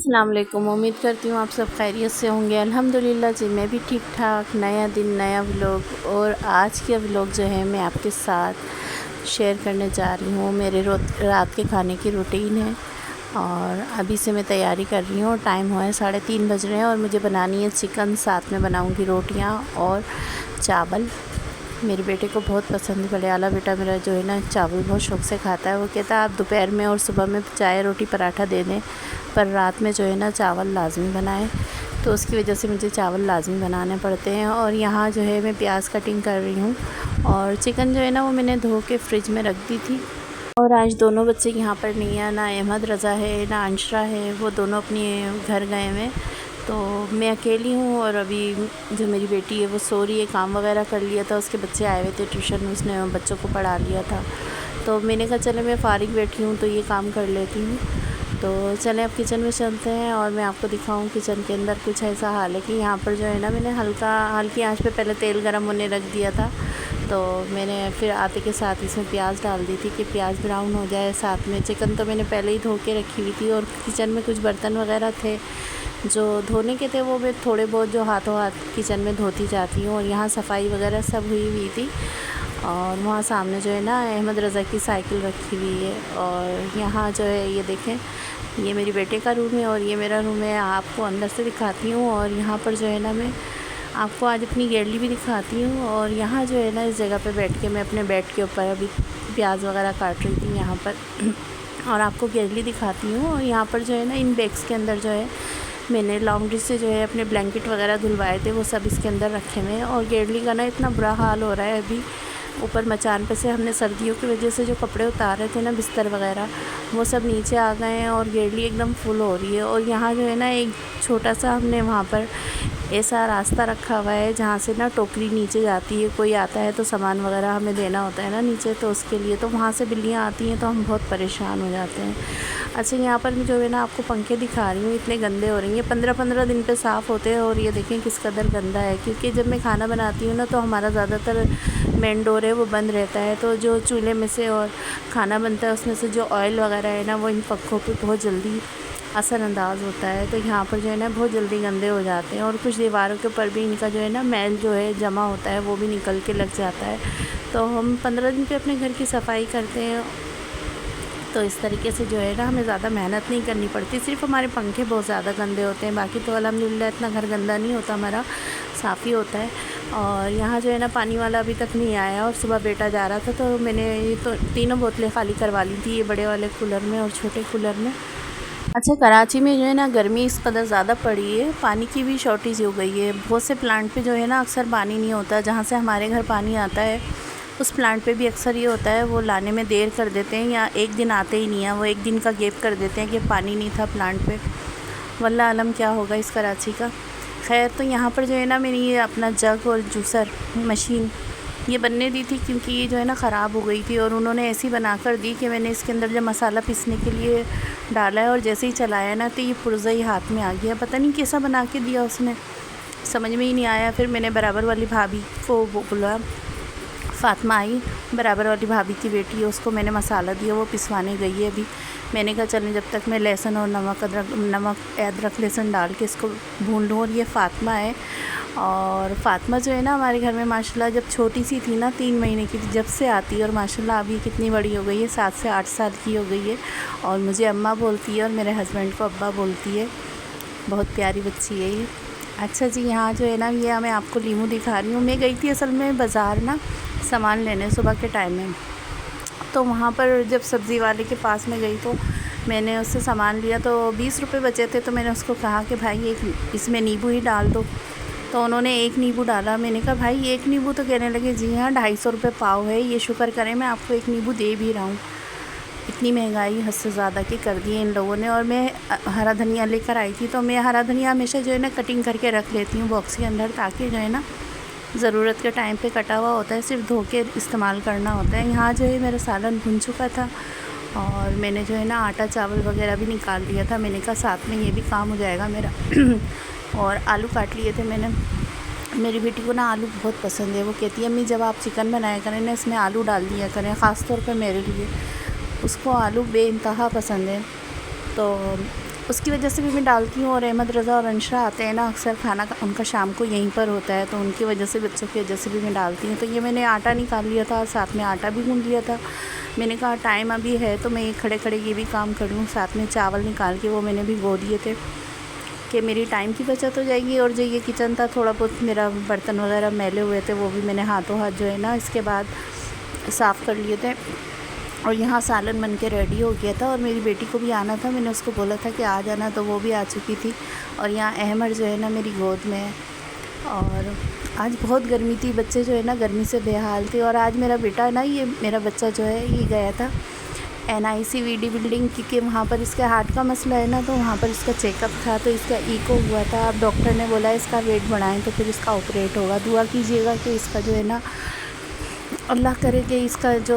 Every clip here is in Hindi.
अस्सलाम वालेकुम। उम्मीद करती हूँ आप सब खैरियत से होंगे। अल्हम्दुलिल्लाह जी मैं भी ठीक ठाक। नया दिन नया व्लॉग। और आज के व्लॉग जो है मैं आपके साथ शेयर करने जा रही हूँ। मेरे रात के खाने की रूटीन है और अभी से मैं तैयारी कर रही हूँ। टाइम हुआ है 3:30 बज रहे हैं और मुझे बनानी है चिकन, साथ में बनाऊँगी रोटियाँ और चावल। मेरे बेटे को बहुत पसंद है। बड़े आला बेटा मेरा जो है ना चावल बहुत शौक़ से खाता है। वो कहता है आप दोपहर में और सुबह में चाय रोटी पराठा दे दें, पर रात में जो है ना चावल लाज़मी बनाएं। तो उसकी वजह से मुझे चावल लाज़मी बनाने पड़ते हैं। और यहाँ जो है मैं प्याज कटिंग कर रही हूँ और चिकन जो है ना वो मैंने धो के फ्रिज में रख दी थी। और आज दोनों बच्चे यहाँ पर नहीं है, ना अहमद रज़ा है ना अंशरा है, वो दोनों अपने घर गए हुए। तो मैं अकेली हूँ और अभी जो मेरी बेटी है वो सो रही है। काम वगैरह कर लिया था, उसके बच्चे आए हुए थे ट्यूशन, उसने बच्चों को पढ़ा लिया था। तो मैंने कहा चले मैं फ़ारिग बैठी हूँ तो ये काम कर लेती हूँ। तो चलें अब किचन में चलते हैं और मैं आपको दिखाऊँ किचन के अंदर कुछ ऐसा हाल है कि यहाँ पर जो है ना मैंने हल्की आंच पे पहले तेल गरम होने रख दिया था। तो मैंने फिर आटे के साथ इसमें प्याज डाल दी थी कि प्याज ब्राउन हो जाए। साथ में चिकन तो मैंने पहले ही धो के रखी हुई थी और किचन में कुछ बर्तन वगैरह थे जो धोने के थे, वो मैं थोड़े बहुत जो हाथों हाथ किचन में धोती जाती हूँ। और यहाँ सफाई वगैरह सब हुई थी। और वहाँ सामने जो है ना अहमद रज़ा की साइकिल रखी हुई है। और यहाँ जो है ये देखें, ये मेरे बेटे का रूम है और ये मेरा रूम है। आपको अंदर से दिखाती हूँ। और यहाँ पर जो है ना मैं आपको आज अपनी गैलरी भी दिखाती हूँ। और यहाँ जो है ना इस जगह पे बैठ के मैं अपने बेड के ऊपर अभी प्याज वगैरह काट रही थी यहाँ पर और आपको गैलरी दिखाती हूँ। और यहाँ पर जो है ना इन बैग्स के अंदर जो है मैंने लॉन्ड्री से जो है अपने ब्लैंकेट वगैरह धुलवाए थे, वो सब इसके अंदर रखे हुए हैं। और गैलरी का ना इतना बुरा हाल हो रहा है अभी। ऊपर मचान पे से हमने सर्दियों की वजह से जो कपड़े उतारे थे ना, बिस्तर वगैरह, वो सब नीचे आ गए हैं और गैलरी एकदम फुल हो रही है। और यहाँ जो है ना एक छोटा सा हमने वहाँ पर ऐसा रास्ता रखा हुआ है जहाँ से ना टोकरी नीचे जाती है। कोई आता है तो सामान वगैरह हमें देना होता है ना नीचे, तो उसके लिए तो वहाँ से बिल्लियाँ आती हैं तो हम बहुत परेशान हो जाते हैं। अच्छा, यहाँ पर जो है ना आपको पंखे दिखा रही हूँ, इतने गंदे हो रही हैं। 15-15 दिन पे साफ़ होते हैं और ये देखें किस कदर गंदा है। क्योंकि जब मैं खाना बनाती हूँ ना तो हमारा ज़्यादातर मेन डोर है वो बंद रहता है, तो जो चूल्हे में से और खाना बनता है उसमें से जो ऑयल वगैरह है ना वो इन पंखों पे बहुत जल्दी असरअंदाज होता है। तो यहाँ पर जो है ना बहुत जल्दी गंदे हो जाते हैं। और कुछ दीवारों के ऊपर भी इनका जो है ना मैल जो है जमा होता है, वो भी निकल के लग जाता है। तो हम 15 दिन पे अपने घर की सफाई करते हैं। तो इस तरीके से जो है ना हमें ज़्यादा मेहनत नहीं करनी पड़ती। सिर्फ हमारे पंखे बहुत ज़्यादा गंदे होते हैं, बाकी तो अल्हम्दुलिल्लाह इतना घर गंदा नहीं होता, हमारा साफ़ ही होता है। और यहाँ जो है ना पानी वाला अभी तक नहीं आया और सुबह बेटा जा रहा था तो मैंने ये तो तीनों बोतलें खाली करवा ली थी, ये बड़े वाले कूलर में और छोटे कूलर में। अच्छा, कराची में जो है ना गर्मी इस कदर ज़्यादा पड़ी है, पानी की भी शॉर्टेज हो गई है। बहुत से प्लांट पे जो है ना अक्सर पानी नहीं होता। जहाँ से हमारे घर पानी आता है उस प्लांट पे भी अक्सर ये होता है, वो लाने में देर कर देते हैं या एक दिन आते ही नहीं है, वो एक दिन का गैप कर देते हैं कि पानी नहीं था प्लांट पे। वल्लाह आलम क्या होगा इस कराची का। खैर, तो यहाँ पर जो है ना मैंने ये अपना जग और जूसर मशीन ये बनने दी थी क्योंकि ये जो है ना ख़राब हो गई थी। और उन्होंने ऐसी बना कर दी कि मैंने इसके अंदर जब मसाला पीसने के लिए डाला है और जैसे ही चलाया ना तो ये पुर्ज़ा ही हाथ में आ गया। पता नहीं कैसा बना के दिया उसने, समझ में ही नहीं आया। फिर मैंने बराबर वाली भाभी को बोला, फ़ातिमा आई बराबर वाली भाभी की बेटी है, उसको मैंने मसाला दिया, वो पिसवाने गई है अभी। मैंने कहा चलें जब तक मैं लहसुन और नमक अदरक लहसुन डाल के इसको भून लूँ। और ये फ़ातिमा है। और फ़ातिमा जो है ना हमारे घर में माशाल्लाह जब छोटी सी थी ना 3 महीने की थी, जब से आती है और माशाल्लाह अभी कितनी बड़ी हो गई है, 7 से 8 साल की हो गई है। और मुझे अम्मा बोलती है और मेरे हस्बैंड को अब्बा बोलती है। बहुत प्यारी बच्ची है ये। अच्छा जी, यहाँ जो है ना ये मैं आपको लीमू दिखा रही हूँ। मैं गई थी असल में बाज़ार ना सामान लेने सुबह के टाइम में, तो वहाँ पर जब सब्ज़ी वाले के पास में गई तो मैंने उससे सामान लिया तो 20 रुपये बचे थे। तो मैंने उसको कहा कि भाई एक इसमें नींबू ही डाल दो, तो उन्होंने एक नींबू डाला। मैंने कहा भाई एक नींबू, तो कहने लगे जी हाँ 250 रुपये पाव है, ये शुक्र करें मैं आपको एक नींबू दे भी रहा हूँ। इतनी महंगाई हद से ज़्यादा की कर दी है इन लोगों ने। और मैं हरा धनिया लेकर आई थी, तो मैं हरा धनिया हमेशा जो है ना कटिंग करके रख लेती हूँ बॉक्स के अंदर, ताकि जो है ना ज़रूरत के टाइम पे कटा हुआ होता है, सिर्फ धो के इस्तेमाल करना होता है। यहाँ जो है मेरा सालन भुन चुका था और मैंने जो है ना आटा चावल वगैरह भी निकाल लिया था। मैंने कहा साथ में ये भी काम हो जाएगा मेरा और आलू काट लिए थे मैंने। मेरी बेटी को ना आलू बहुत पसंद है, वो कहती है अम्मी जब आप चिकन बनाया करें ना इसमें आलू डाल दिया करें, ख़ास तौर पर मेरे लिए। उसको आलू बेइंतहा पसंद है। तो उसकी वजह से भी मैं डालती हूँ। और अहमद रज़ा और अंशरा आते हैं ना, अक्सर खाना उनका शाम को यहीं पर होता है, तो उनकी वजह से, बच्चों की वजह से भी मैं डालती हूँ। तो ये मैंने आटा निकाल लिया था, साथ में आटा भी गूँध लिया था। मैंने कहा टाइम अभी है तो मैं ये खड़े खड़े ये भी काम कर लूँ। साथ में चावल निकाल के वो मैंने भिगो दिए थे कि मेरी टाइम की बचत हो जाएगी। और जो ये किचन था, थोड़ा बहुत मेरा बर्तन वगैरह मैले हुए थे, वो भी मैंने हाथों हाथ जो है ना इसके बाद साफ़ कर लिए थे। और यहाँ सालन बन के रेडी हो गया था और मेरी बेटी को भी आना था, मैंने उसको बोला था कि आ जाना, तो वो भी आ चुकी थी। और यहाँ अहमद जो है ना मेरी गोद में है। और आज बहुत गर्मी थी, बच्चे जो है ना गर्मी से बेहाल थे। और आज मेरा बेटा ना, ये मेरा बच्चा जो है ये गया था NICVD बिल्डिंग, क्योंकि वहाँ पर इसके हार्ट का मसला है ना, तो वहाँ पर इसका चेकअप था, तो इसका ईको हुआ था। अब डॉक्टर ने बोला इसका वेट बढ़ाएं तो फिर इसका ऑपरेट होगा। दुआ कीजिएगा कि इसका जो है ना, अल्लाह करे कि इसका जो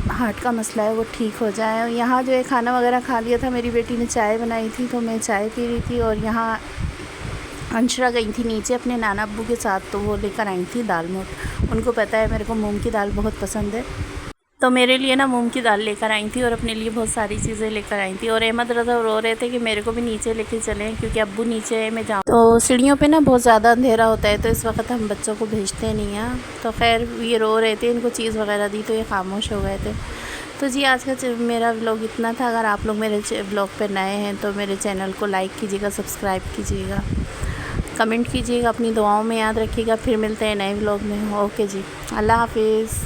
हार्ट का मसला है वो ठीक हो जाए। यहाँ जो है खाना वगैरह खा लिया था, मेरी बेटी ने चाय बनाई थी तो मैं चाय पी रही थी। और यहाँ अंशरा गई थी नीचे अपने नाना अब्बू के साथ, तो वो लेकर आई थी दाल मोठ। उनको पता है मेरे को मूंग की दाल बहुत पसंद है, तो मेरे लिए ना मूंग की दाल लेकर आई थी और अपने लिए बहुत सारी चीज़ें लेकर आई थी। और अहमद रज़ा रो रहे थे कि मेरे को भी नीचे लेके चलें, क्योंकि अब्बू नीचे है, मैं जाऊँ। तो सीढ़ियों पे ना बहुत ज़्यादा अंधेरा होता है, तो इस वक्त हम बच्चों को भेजते नहीं हैं। तो खैर ये रो रहे थे, इनको चीज़ वगैरह दी तो ये खामोश हो गए थे। तो जी आज का मेरा व्लॉग इतना था। अगर आप लोग मेरे व्लॉग पर नए हैं तो मेरे चैनल को लाइक कीजिएगा, सब्सक्राइब कीजिएगा, कमेंट कीजिएगा, अपनी दुआओं में याद रखिएगा। फिर मिलते हैं नए व्लॉग में। ओके जी, अल्लाह हाफिज़।